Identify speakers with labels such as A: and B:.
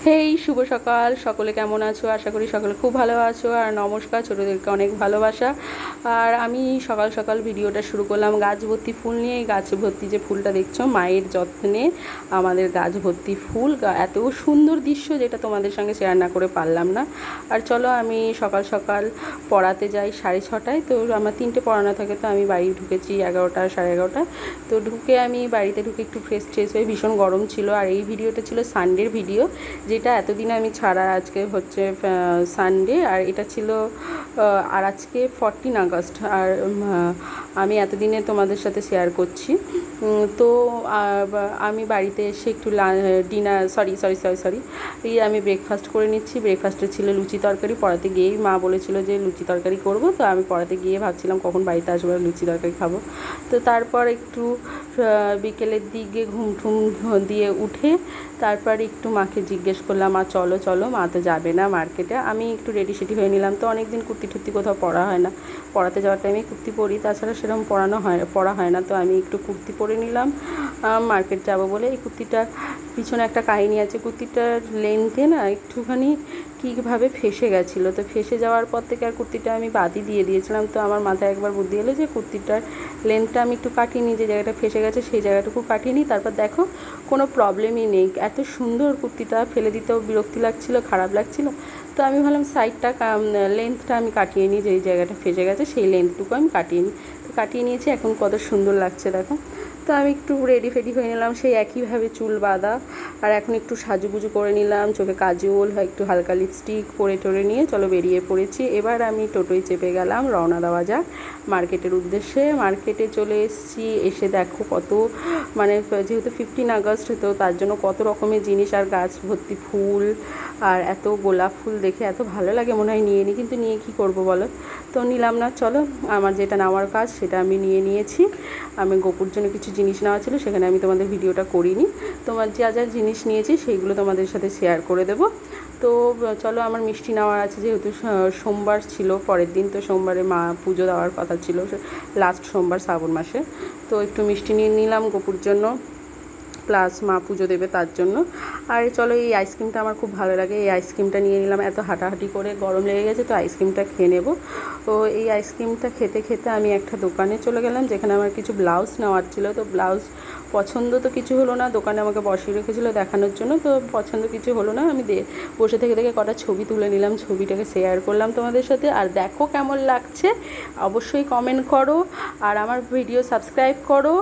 A: হেই শুভ সকাল, সকলে কেমন আছো? আশা করি সকলে খুব ভালো আছো। আর নমস্কার, ছোটোদেরকে অনেক ভালোবাসা। আর আমি সকাল সকাল ভিডিওটা শুরু করলাম গাছ ভর্তি ফুল নিয়ে। এই গাছ ভর্তি যে ফুলটা দেখছো, মায়ের যত্নে আমাদের গাছ ভর্তি ফুল, এত সুন্দর দৃশ্য যেটা তোমাদের সঙ্গে শেয়ার না করে পারলাম না। আর চলো আমি সকাল সকাল পড়াতে যাই 6:30টায়। তো আমার 3টে পড়ানো থাকে, তো আমি বাড়ি ঢুকেছি 11টা 11:30। তো ঢুকে আমি বাড়িতে ঢুকে একটু ফ্রেশ হয়ে, ভীষণ গরম ছিল। আর এই ভিডিওটা ছিল সানডের ভিডিও, যেটা এতদিন আমি ছাড়া, আজকে হচ্ছে সানডে। আর এটা ছিল আর আজকে 14 আগস্ট। আর আমি এতদিনে তোমাদের সাথে শেয়ার করছি। তো আমি বাড়িতে এসে একটু ডিনার সরি এই আমি ব্রেকফাস্ট করে নিচ্ছি। ব্রেকফাস্টে ছিল লুচি তরকারি। পড়াতে গিয়েই মা বলেছিল যে লুচি তরকারি করব, তো আমি পড়াতে গিয়ে ভাবছিলাম কখন বাড়িতে আসবো লুচি তরকারি খাবো। তো তারপর একটু বিকেলের দিকে ঘুম দিয়ে উঠে তারপর একটু মাকে জিজ্ঞেস করলাম, মা চলো, মা তো যাবে না মার্কেটে। আমি একটু রেডি হয়ে নিলাম। তো অনেক দিন কুর্তি টুর্তি কোথাও পরা হয় না, পড়াতে যাওয়ার টাইমে কুর্তি পরি, তাছাড়া সেরকম পরা হয় না। তো আমি একটু কুর্তি পরে নিলাম মার্কেট যাব বলে। এই কুর্তিটার পিছনে একটা কাহিনী আছে। কুর্তিটার লেন্থে না একটুখানি কীভাবে ফেসে গেছিলো, তো ফেসে যাওয়ার পর থেকে আর কুর্তিটা আমি বাদই দিয়ে দিয়েছিলাম। তো আমার মাথায় একবার বুদ্ধি এলো যে কুর্তিটার লেন্থটা আমি একটু কাটিয়ে নিই, যে জায়গাটা ফেসে গেছে সেই জায়গাটুকু কাটিয়ে নিই। তারপর দেখো কোনো প্রবলেমই নেই। এত সুন্দর কুর্তিটা, ফেলে দিতেও বিরক্তি লাগছিলো, খারাপ লাগছিলো। তো আমি ভাবলাম সাইডটা লেন্থটা আমি কাটিয়ে নিই, যেই জায়গাটা ফেসে গেছে সেই লেন্থটুকু আমি কাটিয়ে নিই। তো কাটিয়ে নিয়েছি, এখন কত সুন্দর লাগছে দেখো। তো আমি একটু রেডি হয়ে নিলাম, সেই একইভাবে চুল বাঁধা। আর এখন একটু সাজুগুজু করে নিলাম, চোখে কাজল, একটু হালকা লিপস্টিক পরে টরে নিয়ে চলো বেরিয়ে পড়েছি। এবার আমি টোটোয় চেপে গেলাম, রওনা দেওয়া যাক মার্কেটের উদ্দেশ্যে। মার্কেটে চলে এসেছি, এসে দেখো কত মানে যেহেতু 15 আগস্ট, তো তার জন্য কত রকমের জিনিস আর গাছ ভর্তি ফুল। আর এত গোলাপ ফুল দেখে এত ভালো লাগে, মনে হয় নিয়ে নিই, কিন্তু নিয়ে কী করবো বলো। তো নিলাম না। চলো আমার যেটা নেওয়ার কাজ সেটা আমি নিয়েছি। আমি গোপুর জন্য কিছু জিনিস নেওয়া ছিল, সেখানে আমি তোমাদের ভিডিওটা করিনি। তোমার যা জিনিস নিয়েছি সেইগুলো তোমাদের সাথে শেয়ার করে দেবো। তো চলো, আমার মিষ্টি নেওয়ার আছে, যেহেতু সোমবার ছিল পরের দিন, তো সোমবারে মা পুজো দেওয়ার কথা ছিল, লাস্ট সোমবার শ্রাবণ মাসে। তো একটু মিষ্টি নিয়ে নিলাম গোপুর জন্য, প্লাস মা পুজো দেবে তার জন্য। আর চলো, এই আইসক্রিমটা আমার খুব ভালো লাগে, এই আইসক্রিমটা নিয়ে নিলাম। এত হাঁটাহাঁটি করে গরম লেগে গেছে, তো আইসক্রিমটা খেয়ে নেবো। তো এই আইসক্রিমটা খেতে আমি একটা দোকানে চলে গেলাম, যেখানে আমার কিছু ব্লাউজ নেওয়ার ছিল। তো ব্লাউজ পছন্দ তো কিছু হলো না, দোকানে আমাকে বসিয়ে রেখেছিলো দেখানোর জন্য, তো পছন্দ কিছু হলো না। আমি বসে থেকে কটা ছবি তুলে নিলাম, ছবিটাকে শেয়ার করলাম তোমাদের সাথে। আর দেখো কেমন লাগছে, অবশ্যই কমেন্ট করো, আর আমার ভিডিও সাবস্ক্রাইব করো।